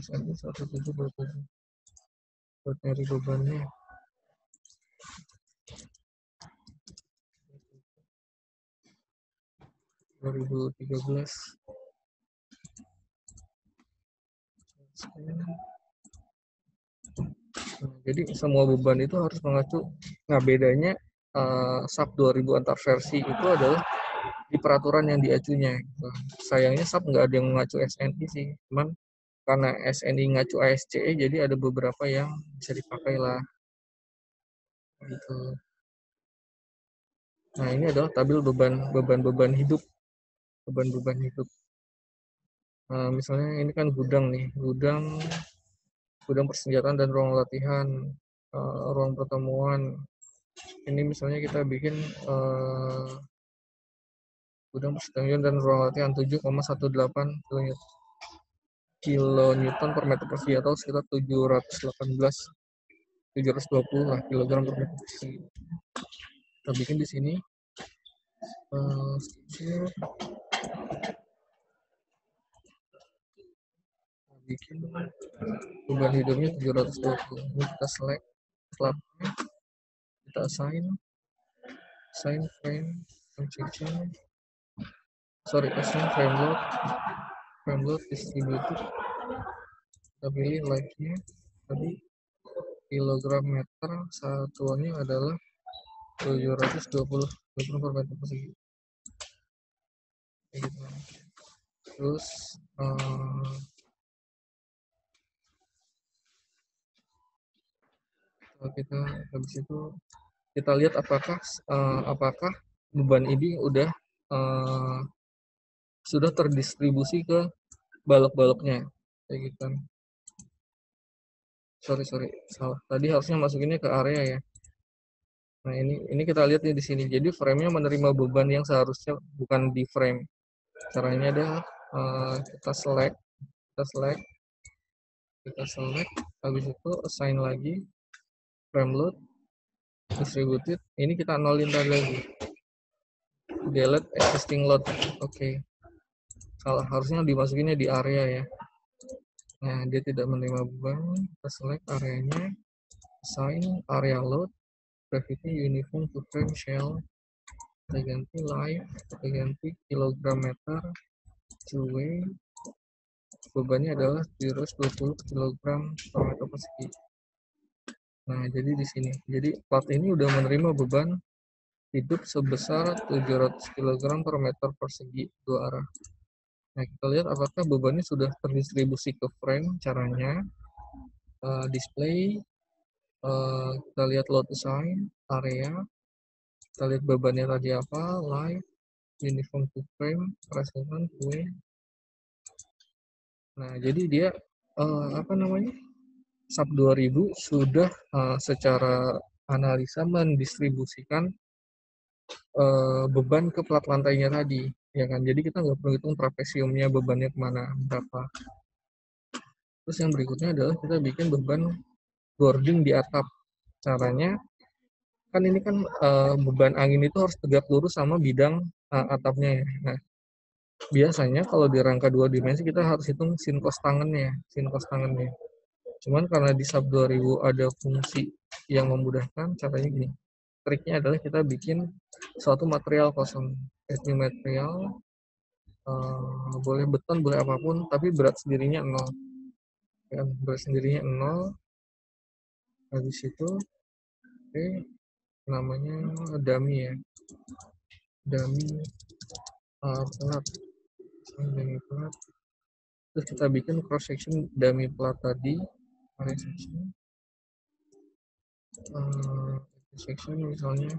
SNI 1727. Buat nyari bebannya. Nah, jadi semua beban itu harus mengacu. Nah, bedanya SAP 2000 antar versi itu adalah di peraturan yang diacunya. Nah, sayangnya SAP nggak ada yang mengacu SNI sih, cuman karena SNI ngacu ASCE jadi ada beberapa yang bisa dipakai lah gitu. Nah, ini adalah tabel beban hidup. Beban hidup. Nah, misalnya ini kan gudang nih, gudang persenjataan dan ruang latihan, ruang pertemuan. Ini misalnya kita bikin gudang persenjataan dan ruang latihan 7,18 kilonewton per meter persegi atau sekitar 720 lah kilogram per meter persegi. Kita bikin di sini bikin beban hidupnya 720. Ini kita select slabnya, kita assign frame section, assign frame load distributed. Kita pilih live-nya tadi kilogram meter, satuannya adalah 720 kg per meter persegi. Terus kita habis itu kita lihat apakah beban ini udah sudah terdistribusi ke balok-baloknya kayak gitu. Sorry salah, tadi harusnya masukinnya ke area ya. Nah, ini kita lihat nih di sini. Jadi frame-nya menerima beban yang seharusnya bukan di frame. Caranya adalah kita select, habis itu assign lagi frame load distributed. Ini kita nolin tadi lagi. Delete existing load. Oke. Salah, harusnya dimasukinnya di area ya. Nah, dia tidak menerima beban. Kita select areanya, assign area load, gravity uniform to frame shell. Kita ganti live, kita ganti kilogram meter, to weight, bebannya adalah 720 kg per meter persegi. Nah, jadi di sini, jadi part ini udah menerima beban hidup sebesar 700 kg per meter persegi dua arah. Nah, kita lihat apakah bebannya sudah terdistribusi ke frame. Caranya display, kita lihat load assign area, kita lihat bebannya tadi apa, live, uniform to frame, resonant, weight. Nah, jadi dia SAP 2000 sudah secara analisa mendistribusikan beban ke plat lantainya tadi, ya kan? Jadi kita nggak perlu hitung trapesiumnya bebannya kemana, berapa. Terus yang berikutnya adalah kita bikin beban boarding di atap. Caranya kan ini kan beban angin itu harus tegak lurus sama bidang atapnya ya. Nah, biasanya kalau di rangka 2 dimensi kita harus hitung sinkos tangannya. Cuman karena di SAP 2000 ada fungsi yang memudahkan, caranya gini. Triknya adalah kita bikin suatu material kosong. New material, boleh beton, boleh apapun, tapi berat sendirinya 0. Ya, berat sendirinya 0. Habis itu, namanya dummy ya. Dummy plat. Terus kita bikin cross section dummy plat tadi. Area section misalnya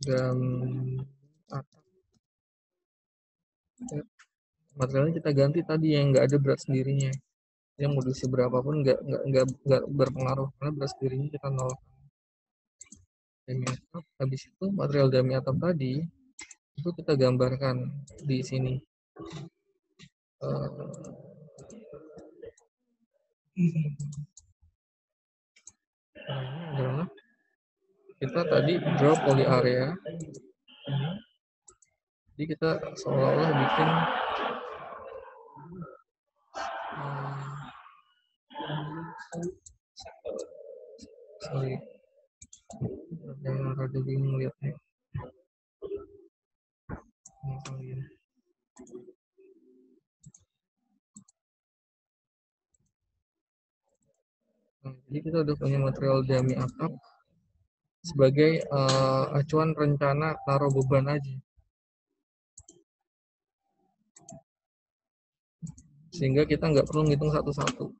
dan materialnya kita ganti tadi yang nggak ada berat sendirinya, yang mau diisi berapapun nggak berpengaruh karena berat sendirinya kita nol. Dummy atap, habis itu material dummy atap tadi itu kita gambarkan di sini. Ini adalah kita tadi draw poly area. Jadi kita seolah-olah bikin sorry, rada bingung lihatnya. Nah, jadi kita udah punya material dummy atap sebagai acuan rencana taruh beban aja, sehingga kita nggak perlu ngitung satu-satu.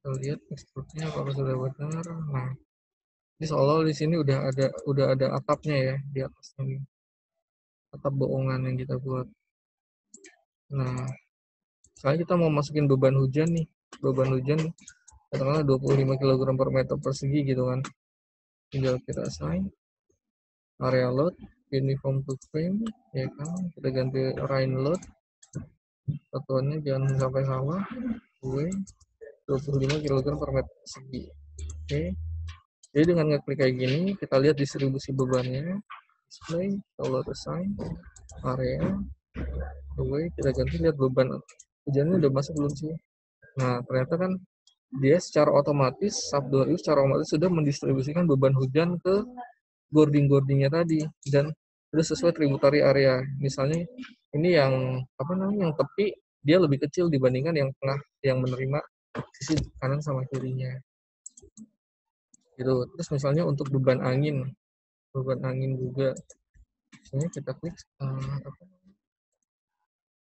Kita lihat ekstruknya apakah sudah benar. Nah, ini seolah di sini udah ada atapnya ya di atas ini, atap bohongan yang kita buat. Nah, sekarang kita mau masukin beban hujan nih, beban hujan katakanlah 25 kg per meter persegi gitu kan. Tinggal kita assign area load uniform to frame, ya kan, kita ganti rain load, satuannya jangan sampai salah, gue 25 kg per meter persegi. Oke, jadi dengan ngeklik kayak gini kita lihat distribusi bebannya, display, load assign area, gue kita ganti, lihat beban hujannya udah masuk belum sih. Nah, ternyata kan dia secara otomatis sub 2U secara otomatis sudah mendistribusikan beban hujan ke gording-gordingnya tadi, dan udah sesuai tributary area. Misalnya ini yang apa namanya, yang tepi dia lebih kecil dibandingkan yang tengah yang menerima sisi kanan sama kirinya gitu. Terus misalnya untuk beban angin juga, misalnya kita klik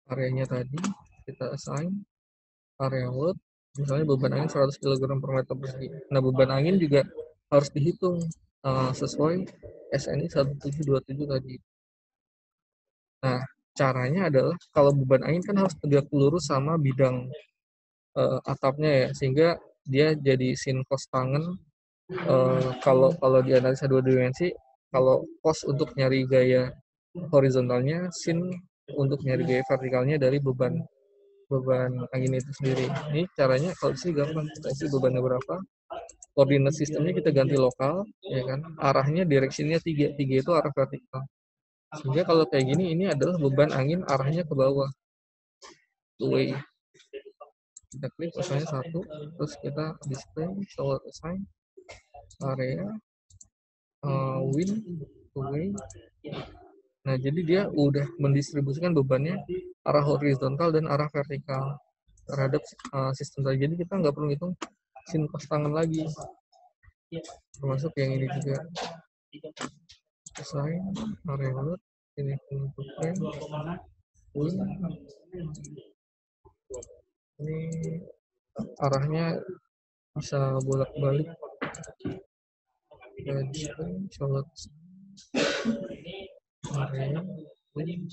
areanya tadi, kita assign area load, misalnya beban angin 100 kg per meter persegi. Nah, beban angin juga harus dihitung sesuai SNI 1727 tadi. Nah, caranya adalah kalau beban angin kan harus tegak lurus sama bidang atapnya ya, sehingga dia jadi sin cos tangen. Kalau di analisa dua dimensi, kalau cos untuk nyari gaya horizontalnya, sin untuk nyari gaya vertikalnya dari beban angin itu sendiri. Ini caranya kalau sih gampang, kita isi bebannya berapa, koordinat sistemnya kita ganti lokal, ya kan, arahnya direksinya 3 itu arah vertikal. Sehingga kalau kayak gini, ini adalah beban angin arahnya ke bawah, two way. Kita klik misalnya 1, terus kita display show assign area wind two way. Nah, jadi dia udah mendistribusikan bebannya arah horizontal dan arah vertikal terhadap sistem tadi. Jadi kita nggak perlu hitung sin cos tangan lagi, termasuk yang ini juga. Assign area load ini untuk frame wind. Ini arahnya bisa bolak-balik. Sholat area wind.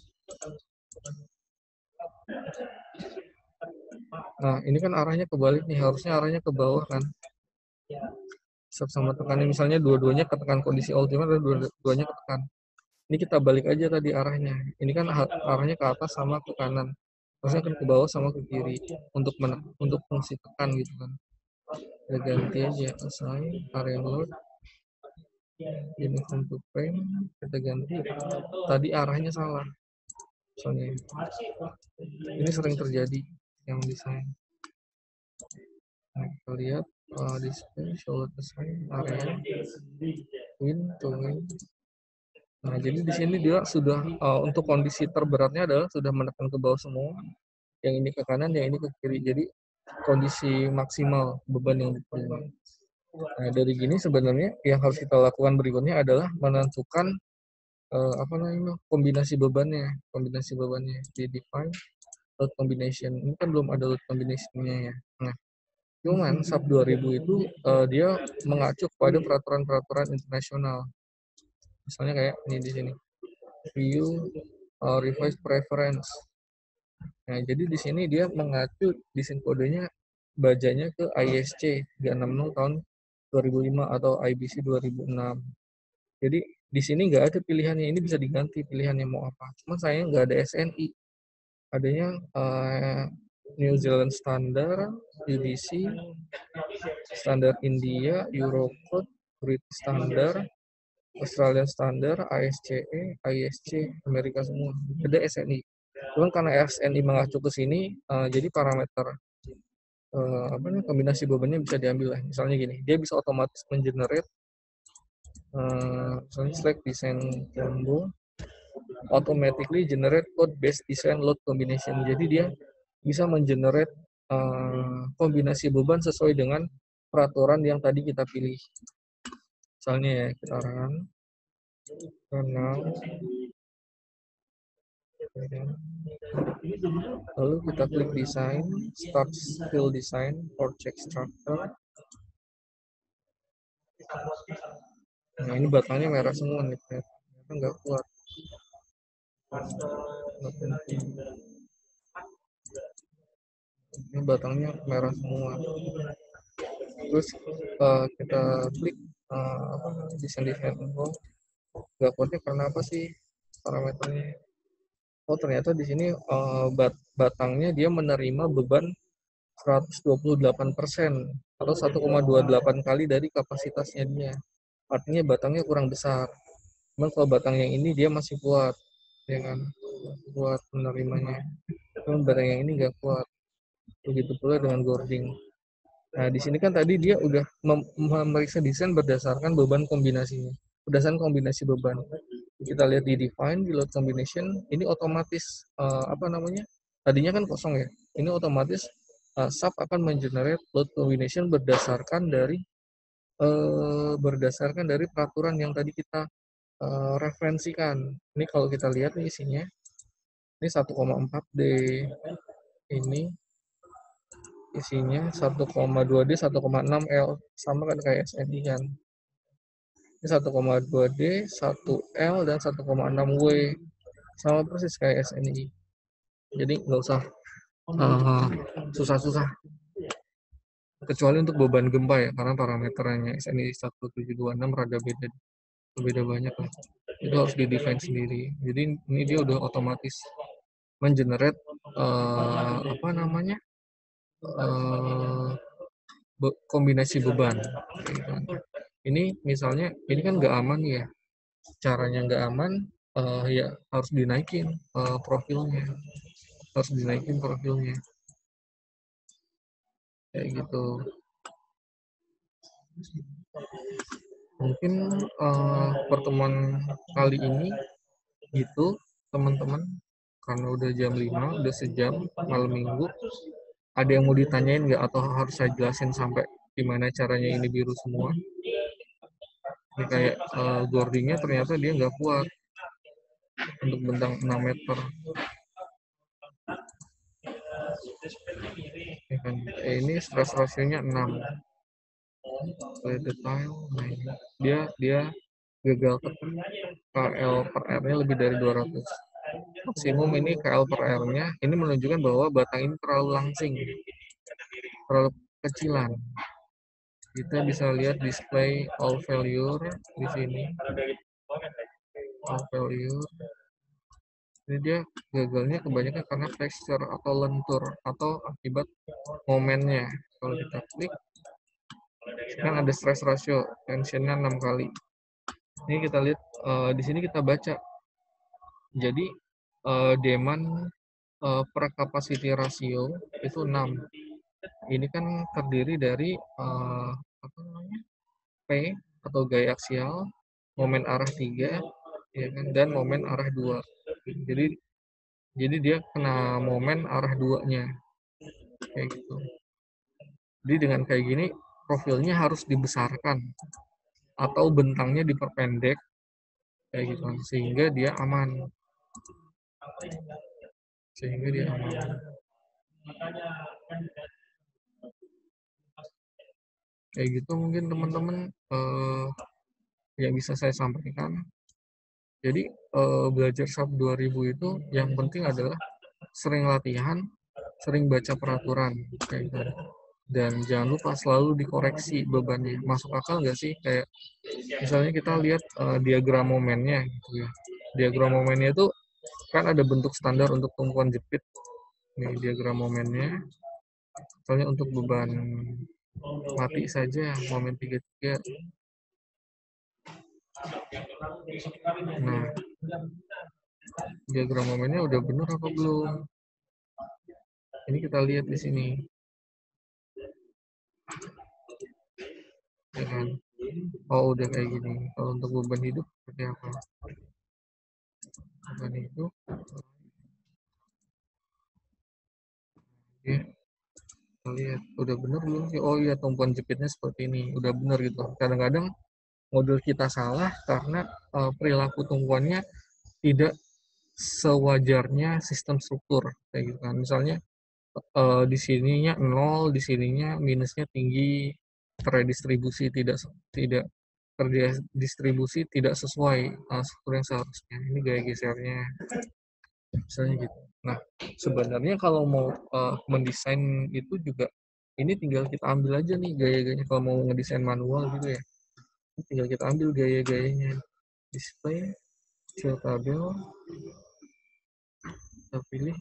Nah, ini kan arahnya kebalik nih, harusnya arahnya ke bawah kan, sama tekannya, misalnya dua-duanya ketekan, kondisi ultimate dan dua-duanya ketekan. Ini kita balik aja tadi arahnya, ini kan arahnya ke atas sama ke kanan, harusnya kan ke bawah sama ke kiri untuk fungsi tekan gitu kan. Kita ganti aja assign area load uniform to frame, kita ganti, tadi arahnya salah soalnya, ini sering terjadi yang desain. Nah, kita lihat display show design area wind to wind. Nah, jadi di sini dia sudah untuk kondisi terberatnya adalah sudah menekan ke bawah semua, yang ini ke kanan, yang ini ke kiri. Jadi kondisi maksimal beban yang diterima. Nah, dari gini sebenarnya yang harus kita lakukan berikutnya adalah menentukan kombinasi bebannya. Di define load combination. Ini kan belum ada load combination-nya ya. Nah, cuman SAP 2000 itu dia mengacu pada peraturan-peraturan internasional. Misalnya kayak ini di sini. View revised preference. Nah, jadi di sini dia mengacu desain kodenya bajanya ke ISC 360 tahun 2005 atau IBC 2006. Jadi di sini nggak ada pilihannya, ini bisa diganti pilihannya mau apa. Cuma saya nggak ada SNI, adanya New Zealand Standard, UDC, Standar India, Eurocode, British Standard, Australian Standard, ASCE, ISC, Amerika semua. Ada SNI. Cuman karena SNI mengacu ke sini, jadi parameter kombinasi bebannya bisa diambil lah. Misalnya gini, dia bisa otomatis mengenerate misalnya select design combo automatically generate code based design load combination. Jadi dia bisa mengenerate kombinasi beban sesuai dengan peraturan yang tadi kita pilih. Misalnya ya, kita run now, lalu kita klik design, start fill design for check structure. Nah ini batangnya merah semua nih, ternyata nggak kuat. Ini batangnya merah semua. Terus kita klik desain info. Nggak kuatnya karena apa sih parameternya? Oh ternyata di sini batangnya dia menerima beban 128% atau 1,28 kali dari kapasitasnya dia. Artinya batangnya kurang besar. Cuman kalau batang yang ini dia masih kuat, ya kan? Kuat menerimanya. Cuman batang yang ini nggak kuat. Begitu pula dengan Gording. Nah, di sini kan tadi dia udah memeriksa desain berdasarkan beban kombinasinya. Berdasarkan kombinasi beban. Kita lihat di define, di load combination, ini otomatis tadinya kan kosong ya. Ini otomatis sub akan mengenerate load combination berdasarkan dari peraturan yang tadi kita referensikan. Ini kalau kita lihat nih isinya, ini 1,4D, ini isinya 1,2D, 1,6L, sama kan kayak SNI kan. Ini 1,2D, 1L, dan 1,6W, sama persis kayak SNI. Jadi nggak usah susah-susah. Kecuali untuk beban gempa ya, karena parameternya SNI 1726 rada beda banyak lah. Itu harus di-define sendiri. Jadi ini dia udah otomatis mengenerate kombinasi beban. Ini misalnya ini kan nggak aman ya, caranya nggak aman, ya harus dinaikin profilnya, kayak gitu. Mungkin pertemuan kali ini gitu teman-teman, karena udah jam 5, udah sejam malam minggu. Ada yang mau ditanyain nggak, atau harus saya jelasin sampai gimana caranya ini biru semua? Ini kayak Gordingnya ternyata dia nggak kuat untuk bentang 6 meter. Ya kan? Ini stress ratio-nya 6. Play the tile, nah ini. Dia gagal KL per R-nya lebih dari 200. Maksimum ini KL per R-nya, ini menunjukkan bahwa batang ini terlalu langsing, terlalu kecilan. Kita bisa lihat display all failure di sini. All failure. Ini dia gagalnya kebanyakan karena texture atau lentur atau akibat momennya. Kalau kita klik, kan ada stress ratio, tensionnya 6 kali. Ini kita lihat di sini kita baca. Jadi demand per capacity ratio itu 6. Ini kan terdiri dari P atau gaya aksial, momen arah 3, ya kan, dan momen arah 2. Jadi dia kena momen arah 2-nya. Kayak gitu. Jadi dengan kayak gini profilnya harus dibesarkan atau bentangnya diperpendek kayak gitu, sehingga dia aman. Kayak gitu mungkin teman-teman yang bisa saya sampaikan. Jadi belajar SAP 2000 itu yang penting adalah sering latihan, sering baca peraturan kayak gitu. Dan jangan lupa selalu dikoreksi bebannya. Masuk akal nggak sih? Kayak misalnya kita lihat diagram momennya gitu ya. Diagram momennya itu kan ada bentuk standar untuk tumpuan jepit. Ini diagram momennya. Misalnya untuk beban mati saja, momen 33. Nah, diagram momennya udah benar apa belum? Ini kita lihat di sini. Ya kan? Oh, udah kayak gini. Kalau untuk beban hidup seperti apa? Beban hidup, ya, kita lihat. Udah bener belum sih? Oh iya, tumpuan jepitnya seperti ini. Udah bener gitu. Kadang-kadang modul kita salah karena perilaku tumpuannya tidak sewajarnya sistem struktur kayak gitu kan. Misalnya di sininya 0, di sininya minusnya tinggi, terdistribusi tidak tidak terdistribusi tidak sesuai struktur yang seharusnya. Ini gaya gesernya, misalnya gitu. Nah, sebenarnya kalau mau mendesain itu juga ini tinggal kita ambil aja nih gaya-gayanya kalau mau ngedesain manual gitu ya. Tinggal kita ambil gaya-gayanya. Display, fill tabel, kita pilih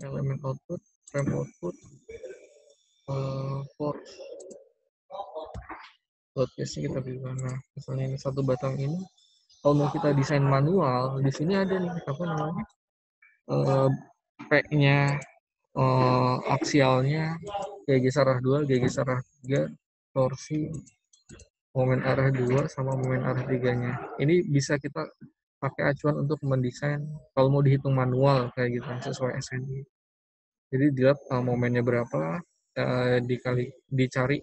elemen output, frame output, force, loadcase kita pilih mana. Misalnya ini satu batang ini, kalau mau kita desain manual, di sini ada nih apa namanya P-nya, aksialnya, GG arah 2, GG arah 3, torsi, momen arah 2 sama momen arah 3-nya. Ini bisa kita pakai acuan untuk mendesain kalau mau dihitung manual kayak gitu sesuai SNI. Jadi dilihat momennya berapa, dicari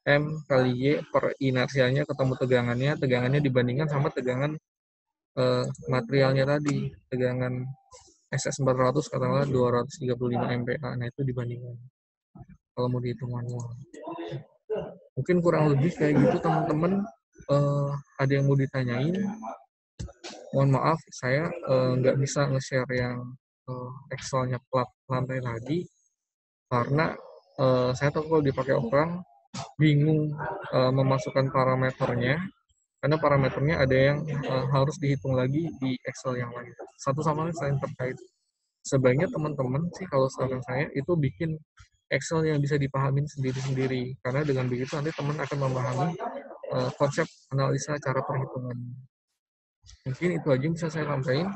M kali Y per inersianya ketemu tegangannya dibandingkan sama tegangan materialnya tadi, tegangan SS400 katakanlah 235 MPa. Nah, itu dibandingkan kalau mau dihitung manual. Mungkin kurang lebih kayak gitu teman-teman. Ada yang mau ditanyain? Mohon maaf, saya nggak bisa nge-share yang Excel-nya plat lantai tadi karena saya tahu kalau dipakai orang bingung memasukkan parameternya karena parameternya ada yang harus dihitung lagi di Excel yang lain. Satu sama lain saling terkait. Sebaiknya teman-teman sih kalau saran saya itu bikin Excel yang bisa dipahamin sendiri-sendiri karena dengan begitu nanti teman akan memahami konsep analisa cara perhitungan. Mungkin itu aja yang bisa saya sampaikan.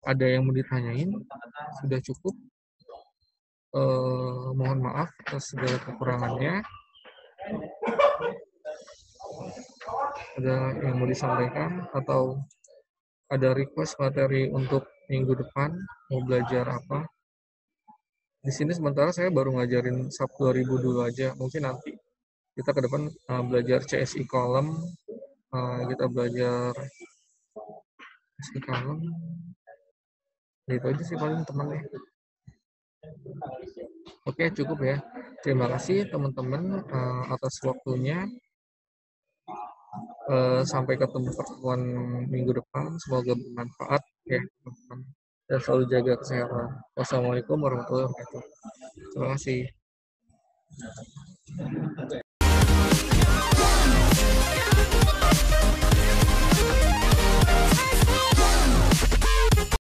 Ada yang mau ditanyain? Sudah cukup. Mohon maaf atas segala kekurangannya. Ada yang mau disampaikan atau ada request materi untuk minggu depan mau belajar apa? Di sini sementara saya baru ngajarin SAP 2000 dulu aja. Mungkin nanti kita ke depan belajar CSI column, kita belajar CSI column. Itu aja sih paling teman-teman. Oke, cukup ya. Terima kasih teman-teman atas waktunya. Sampai ketemu pertemuan minggu depan. Semoga bermanfaat ya teman-teman. Dan selalu jaga kesehatan. Wassalamualaikum warahmatullahi wabarakatuh. Terima kasih.